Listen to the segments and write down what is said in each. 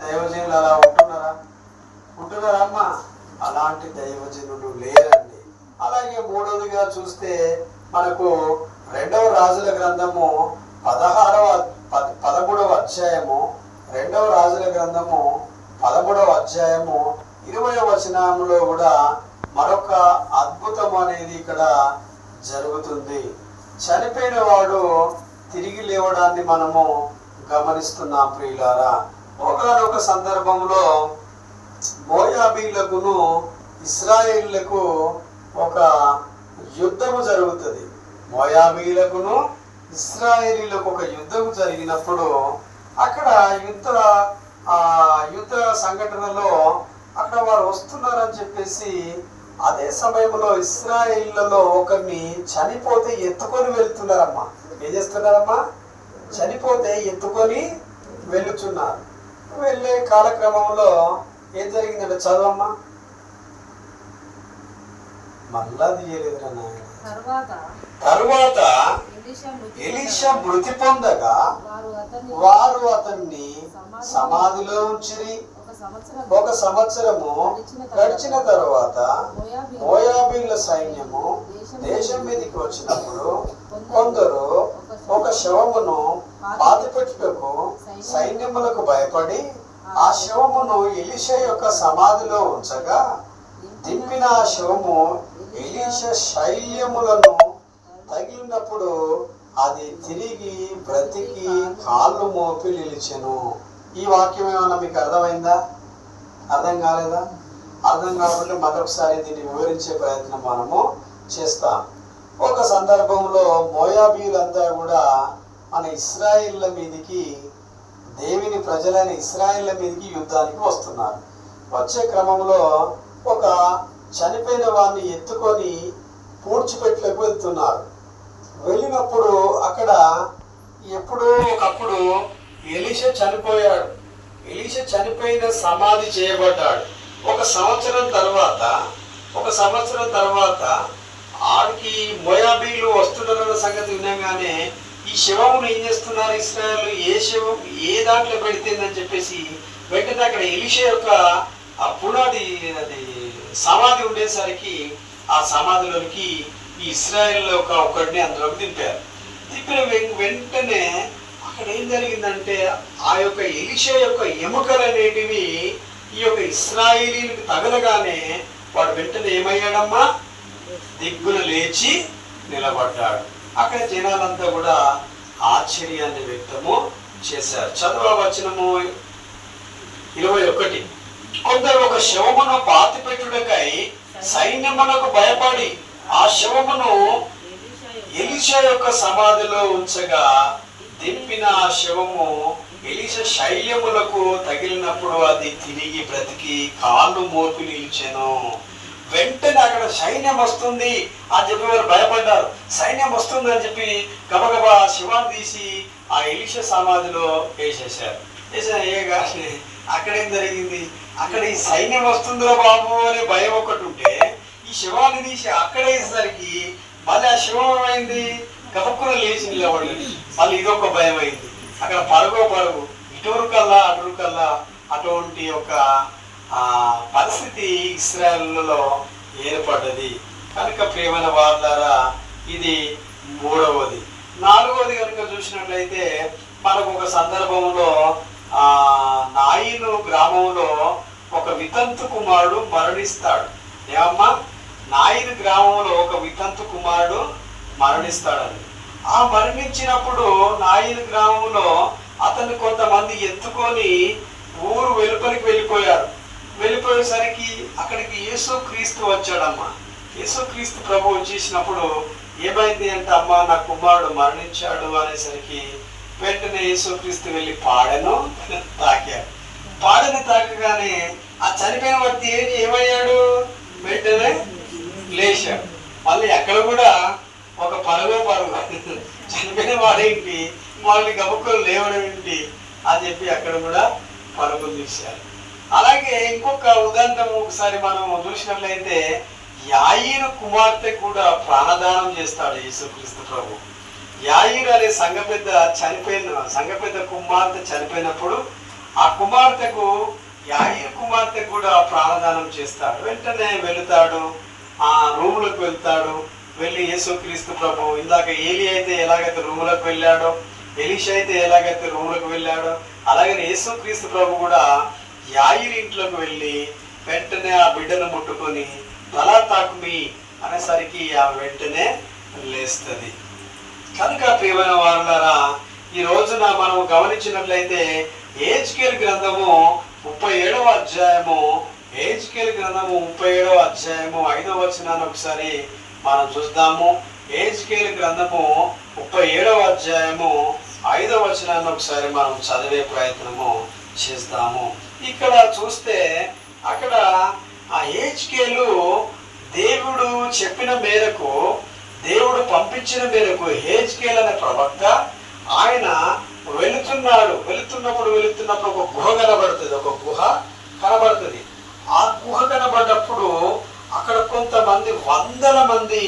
దైవజనులు అలా ఉంటున్నారా అమ్మా? అలాంటి దైవజనులు లేరండి. అలాగే మూడవదిగా చూస్తే మనకు 2వ రాజుల గ్రంథము 13వ అధ్యాయము 2వ రాజుల గ్రంథము 13వ అధ్యాయము 20వ వచనంలో కూడా మరొక అద్భుతం అనేది ఇక్కడ జరుగుతుంది. చనిపోయిన వాడు తిరిగి లేవడాన్ని మనము గమనిస్తున్నాం ప్రియులారా. ఒకనొక సందర్భంలో మోయాబీలకును ఇశ్రాయేలులకు ఒక యుద్ధము జరుగుతుంది. మోయాబీలకును ఇశ్రాయేలీలకు ఒక యుద్ధము జరిగినప్పుడు అక్కడ యుద్ధ సంఘటనలో అక్కడ వారు వస్తున్నారని చెప్పేసి అదే సమయంలో ఇశ్రాయేలులలో ఒకరిని చనిపోతే ఎత్తుకొని వెళ్తున్నారమ్మా. ఏం చేస్తున్నారమ్మా? చనిపోతే ఎత్తుకొని వెళ్తున్నారు. వెళ్ళే కాలక్రమంలో ఏం జరిగిందంటే చదవమ్మా. మళ్ళా తీయలేదురా నాయన. తరువాత ఎలీషా మృతి పొందగా వారు అతన్ని సమాధిలో ఉంచిరి. 1 సంవత్సరము గడిచిన తరువాత మోయాబీల సైన్యము దేశం మీదకి వచ్చినప్పుడు కొందరు ఒక శవమును పాతిపెట్టుటకు సైన్యములకు భయపడి ఆ శవమును ఎలీషా యొక్క సమాధిలో ఉంచగా దింపిన ఆ శవము ఎలీషా శైల్యములను తగిలినప్పుడు అది తిరిగి బ్రతికి కాళ్ళు మోపి నిలిచెను. ఈ వాక్యం ఏమన్నా మీకు అర్థమైందా? అర్థం కాలేదా? అర్థం కాబట్టి మరొకసారి దీన్ని వివరించే ప్రయత్నం మనము చేస్తాం. ఒక సందర్భంలో మోయాబీలంతా కూడా మన ఇశ్రాయేళ్ల మీదికి, దేవుని ప్రజలైన ఇశ్రాయేళ్ల మీదికి యుద్ధానికి వస్తున్నారు. వచ్చే క్రమంలో ఒక చనిపోయిన వాడిని ఎత్తుకొని పూడ్చిపెట్టలకు వెళ్తున్నారు. వెళ్ళినప్పుడు అక్కడ ఎప్పుడో ఒకప్పుడు ఎలీషా చనిపోయాడు. ఎలీషా చనిపోయిన సమాధి చేయబడ్డాడు. 1 సంవత్సరం తర్వాత ఆడికి మోయాబీలు వస్తున్నారన్న సంగతి వినగానే ఈ శవమును ఏం చేస్తున్నారు ఇశ్రాయేలు? ఏ శవం ఏ దాంట్లో పెడితేందని చెప్పేసి వెంటనే అక్కడ ఎలీషా యొక్క ఆ పునాది అది సమాధి ఉండేసరికి ఆ సమాధిలోనికి ఈ ఇశ్రాయేల్ ఒకడిని అందులోకి దింపారు. దింపిన వెంటనే అక్కడ ఏం జరిగిందంటే ఆ యొక్క ఎలీషా యొక్క ఎముకలు అనేటివి ఈ యొక్క ఇశ్రాయేలీలకు తగలగానే వాడు వెంటనే ఏమయ్యాడమ్మా? దిగ్గున లేచి నిలబడ్డాడు. అక్కడ జనాలంతా కూడా ఆశ్చర్యాన్ని వ్యక్తము చేశారు. చదువు వచనము 21. కొందరు ఒక శవమును పాతిపెట్టుటకై సైన్యమునకు భయపడి ఆ శవమును ఎలీషా యొక్క సమాధిలో ఉంచగా దింపిన ఆ శవము ఎలీషా శైల్యములకు తగిలినప్పుడు అది తిరిగి బ్రతికి కాళ్ళు మోపి నిలిచెను. వెంటనే అక్కడ సైన్యం వస్తుంది అని చెప్పి వారు భయపడ్డారు. సైన్యం వస్తుంది అని చెప్పి గబగబా శివాన్ని తీసి ఆ ఎలీషా సమాధిలో వేసేశారు. కానీ అక్కడేం జరిగింది? అక్కడ ఈ సైన్యం వస్తుందిరా బాబు అనే భయం ఒకటి ఉంటే ఈ శవాన్ని తీసి అక్కడ వేసేసరికి మళ్ళీ ఆ శివం ఏమైంది? గబక్కున లేచి నిలబడింది. మళ్ళీ ఇదొక భయం అయింది. అక్కడ పరుగు ఇటురుకల్లా అటురుకల్లా అటువంటి ఒక పరిస్థితి ఇశ్రాయేలులో ఏర్పడ్డది. కనుక ప్రియమైన వారులారా, ఇది 3వది. 4వది కనుక చూసినట్లయితే మనకు ఒక సందర్భంలో నాయిను గ్రామంలో ఒక వితంతు కుమారుడు మరణిస్తాడు. ఏమమ్మా? నాయిను గ్రామంలో ఒక వితంతు కుమారుడు మరణిస్తాడని. ఆ మరణించినప్పుడు నాయిను గ్రామంలో అతన్ని కొంతమంది ఎత్తుకొని ఊరు వెలుపలికి వెళ్ళిపోయారు. వెళ్ళిపోయేసరికి అక్కడికి యేసుక్రీస్తు వచ్చాడమ్మా. యేసుక్రీస్తు ప్రభు వచ్చేసినప్పుడు ఏమైంది అంటే, అమ్మ నా కుమారుడు మరణించాడు అనేసరికి వెంటనే యేసుక్రీస్తు వెళ్ళి పాడెను తాకాడు. పాడెను తాకగానే ఆ చనిపోయిన వ్యక్తి ఏమయ్యాడు? వెంటనే లేచాడు. మళ్ళీ అక్కడ కూడా ఒక పరుగు చనిపోయిన వాడేంటి, వాళ్ళని గబుక్కలు లేవడం ఏంటి అని చెప్పి అక్కడ కూడా పరుగులు తీశారు. అలాగే ఇంకొక ఉదాహరణ ఒకసారి మనం చూసినట్లయితే యాయీరు కుమార్తె కూడా ప్రాణదానం చేస్తాడు యేసుక్రీస్తు ప్రభు. యాయీరు అనే సంఘ పెద్ద కుమార్తె చనిపోయినప్పుడు ఆ కుమార్తెకు, యాయీరు కుమార్తెకు కూడా ప్రాణదానం చేస్తాడు. వెంటనే వెళుతాడు, ఆ రూములకు వెళ్తాడు. వెళ్ళి యేసుక్రీస్తు ప్రభు, ఇందాక ఏలి అయితే ఎలాగైతే రూములకు వెళ్ళాడో, ఎలీషా అయితే ఎలాగైతే రూములకు వెళ్ళాడో, అలాగే యేసుక్రీస్తు ప్రభు కూడా యాయీరు ఇంట్లోకి వెళ్ళి వెంటనే ఆ బిడ్డను ముట్టుకొని తలా తాకుమి అనేసరికి ఆ వెంటనే లేస్తుంది. కనుక ప్రియమైన వారులారా, ఈ రోజున మనం గమనించినట్లయితే యెహెజ్కేలు గ్రంథము 37వ అధ్యాయము, యెహెజ్కేలు గ్రంథము 37వ అధ్యాయము 5వ వచనాన్ని ఒకసారి మనం చూద్దాము. యెహెజ్కేలు గ్రంథము 37వ అధ్యాయము 5వ వచనాన్ని ఒకసారి మనం చదివే ప్రయత్నము చేస్తాము. ఇక్కడ చూస్తే అక్కడ ఆ యెహెజ్కేలు దేవుడు చెప్పిన మేరకు, దేవుడు పంపించిన మేరకు యెహెజ్కేలు అనే ప్రవక్త ఆయన వెళుతున్నప్పుడు ఒక గుహ కనబడుతుంది. ఒక గుహ కనబడుతుంది. ఆ గుహ కనబడ్డప్పుడు అక్కడ కొంతమంది, వందల మంది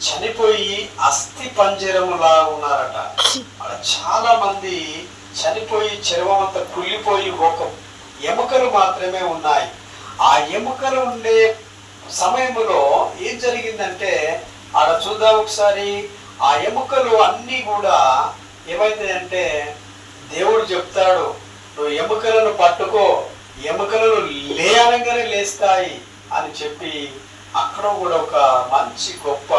చనిపోయి అస్థి పంజరములా ఉన్నారట. అక్కడ చాలా మంది చనిపోయి చర్మం అంతా కుళ్ళిపోయి ఒక ఎముకలు మాత్రమే ఉన్నాయి. ఆ ఎముకలు ఉండే సమయంలో ఏం జరిగిందంటే, ఆడ చూద్దాం ఒకసారి. ఆ ఎముకలు అన్నీ కూడా ఏమైతాయంటే, దేవుడు చెప్తాడు, నువ్వు ఎముకలను పట్టుకో, ఎముకలను లేయనగానే లేస్తాయి అని చెప్పి అక్కడ కూడా ఒక మంచి గొప్ప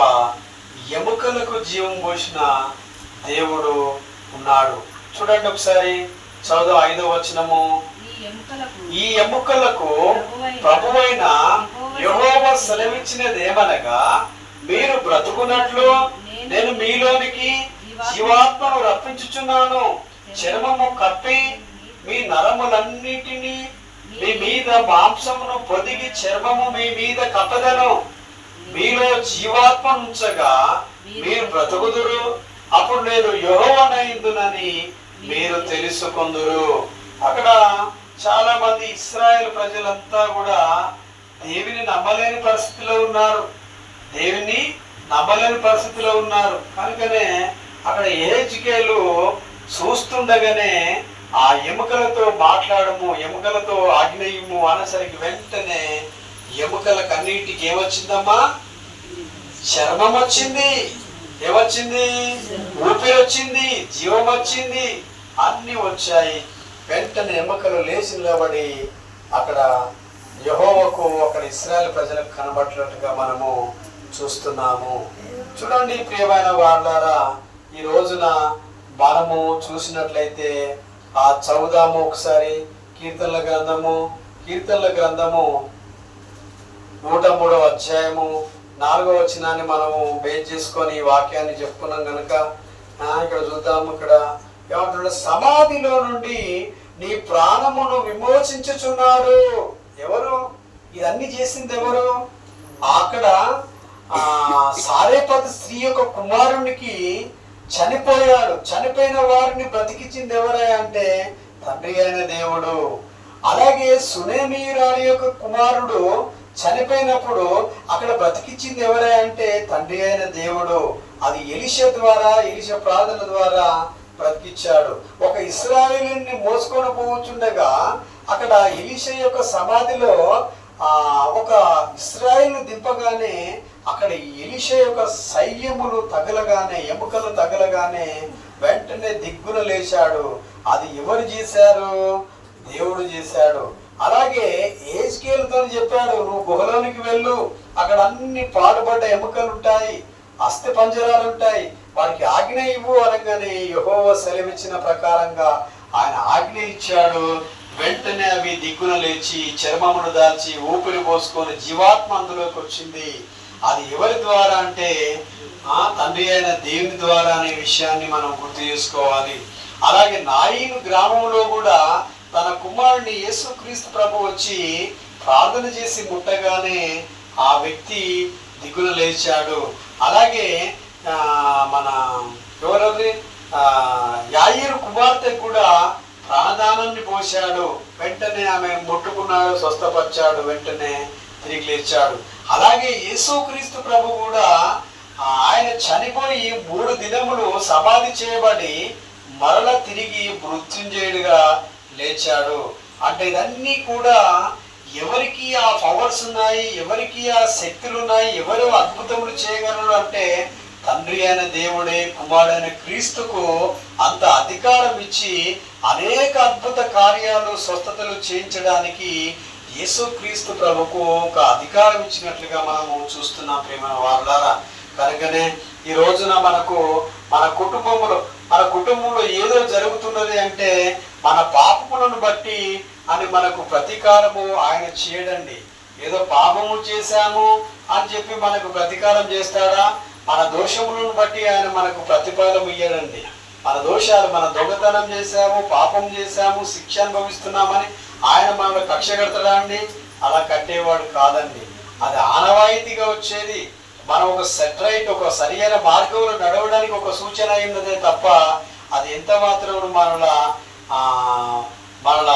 ఎముకలకు జీవం పోసిన దేవుడు ఉన్నాడు. చూడండి ఒకసారి చదువు 5వ వచనము. ఈ ఎముకలకు ప్రభువైన యెహోవా సెలవిచ్చినదేమనగా, మీరు బ్రతుకున్నట్లు నేను మీలోనికి జీవాత్మను రప్పించుచున్నాను. చర్మము కప్పి మీ నరములన్నిటినీ, మీ మీద మాంసమును పొదిగి చర్మము మీ మీద కప్పదను. మీలో జీవాత్మ ఉంచగా మీరు బ్రతుకుదురు. అప్పుడు నేను యెహోవానైందునని మీరు తెలుసుకొందురు. అక్కడ చాలా మంది ఇశ్రాయేలు ప్రజలంతా కూడా దేవుని నమ్మలేని పరిస్థితిలో ఉన్నారు. దేవుని నమ్మలేని పరిస్థితిలో ఉన్నారు. కనుకనే అక్కడ యెహెజ్కేలు చూస్తుండగానే ఆ ఎముకలతో మాట్లాడము, ఎముకలతో ఆజ్ఞయము అనేసరికి వెంటనే ఎముకలకు అన్నిటికి ఏమొచ్చిందమ్మా? చర్మం వచ్చింది. ఏమొచ్చింది? ఊపిరి వచ్చింది, జీవం వచ్చింది, అన్ని వచ్చాయి. వెంటనే ఎముకలు లేచి నిలబడి అక్కడ యెహోవాకు, అక్కడ ఇశ్రాయేలు ప్రజలకు కనబడినట్టుగా మనము చూస్తున్నాము. చూడండి ప్రియమైన వారులారా, ఈ రోజున మనము చూసినట్లయితే ఆ చదువుదాము ఒకసారి. కీర్తనల గ్రంథము 103వ అధ్యాయము 4వ వచనాన్ని మనము బేస్ చేసుకొని ఈ వాక్యాన్ని చెప్పుకున్నాం కనుక ఇక్కడ చూద్దాము. ఇక్కడ ఏమంటున్నాడు? సమాధిలో నుండి నీ ప్రాణమును విమోచించుచున్నాడు. ఎవరు ఇదన్నీ చేసింది? ఎవరు? అక్కడ సారేపతు స్త్రీ యొక్క కుమారునికి చనిపోయాడు. చనిపోయిన వారిని బ్రతికించింది ఎవరై అంటే తండ్రి అయిన దేవుడు. అలాగే సునేమీరాలి యొక్క కుమారుడు చనిపోయినప్పుడు అక్కడ బ్రతికించింది ఎవరై అంటే తండ్రి అయిన దేవుడు. అది ఎలీషా ద్వారా, ఎలీషా ప్రార్థన ద్వారా బ్రతికించాడు. ఒక ఇశ్రాయేలుని మోసుకొని పోవచ్చుండగా అక్కడ ఎలీషా యొక్క సమాధిలో ఒక ఇశ్రాయేలు దింపగానే అక్కడ ఎలీషా యొక్క శల్యములు తగలగానే, ఎముకలు తగలగానే వెంటనే దిగ్గున లేచాడు. అది ఎవరు చేశారు? దేవుడు చేశాడు. అలాగే యెహెజ్కేలుతో చెప్పాడు, నువ్వు గుహలోనికి వెళ్ళు, అక్కడ అన్ని పాడుపడ్డ ఎముకలు ఉంటాయి, అస్థి పంజరాలు ఉంటాయి, వారికి ఆజ్ఞ ఇవ్వు అనగానే యెహోవా సెలవిచ్చిన ప్రకారంగా ఆయన ఆజ్ఞ ఇచ్చాడు. వెంటనే అవి దిగ్గున లేచి చర్మమును దాల్చి ఊపిరి పోసుకొని జీవాత్మ అందులోకి వచ్చింది. అది ఎవరి ద్వారా అంటే తండ్రి అయిన దేవుని ద్వారా అనే విషయాన్ని మనం గుర్తు చేసుకోవాలి. అలాగే నాయీను గ్రామంలో కూడా తన కుమారుడిని యేసుక్రీస్తు ప్రభు వచ్చి ప్రార్థన చేసి ముట్టగానే ఆ వ్యక్తి దిగున లేచాడు. అలాగే మన ఎవరది యాయీరు కుమార్తె కూడా ప్రాణదానాన్ని పోశాడు. వెంటనే ఆమె ముట్టుకున్నాడు, స్వస్థపరిచాడు, వెంటనే తిరిగి లేచాడు. అలాగే యేసుక్రీస్తు ప్రభు కూడా ఆయన చనిపోయి 3 దినములు సమాధి చేయబడి మరల తిరిగి మృత్యుంజయుడిగా లేచాడు. అంటే ఇదన్నీ కూడా ఎవరికి ఆ పవర్స్ ఉన్నాయి, ఎవరికి ఆ శక్తులు ఉన్నాయి, ఎవరు అద్భుతములు చేయగలరు అంటే తండ్రి అయిన దేవుడే కుమారుడైన క్రీస్తుకు అంత అధికారం ఇచ్చి అనేక అద్భుత కార్యాలు స్వస్థతలు చేయించడానికి యేసుక్రీస్తు ప్రభుకు ఒక అధికారం ఇచ్చినట్లుగా మనము చూస్తున్నాం ప్రియమైన వారులారా. కనుకనే ఈ రోజున మన కుటుంబంలో ఏదో జరుగుతున్నది అంటే మన పాపములను బట్టి అని మనకు ప్రతీకారము ఆయన చేయడండి. ఏదో పాపము చేశాము అని చెప్పి మనకు ప్రతీకారం చేస్తాడా? మన దోషములను బట్టి ఆయన మనకు ప్రతిఫలం ఇయ్యడండి. మన దోషాలు, మన దొంగతనం చేశాము, పాపం చేశాము, శిక్ష అనుభవిస్తున్నామని ఆయన మనల్ని కక్ష కడతాడా అండి? అలా కట్టేవాడు కాదండి. అది ఆనవాయితీగా వచ్చేది. మనం ఒక ఒక సరి అయిన మార్గంలో నడవడానికి ఒక సూచన అయినదే తప్ప అది ఎంత మాత్రం మనల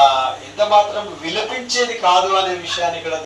ఎంత మాత్రం విలపించేది కాదు అనే విషయాన్ని ఇక్కడ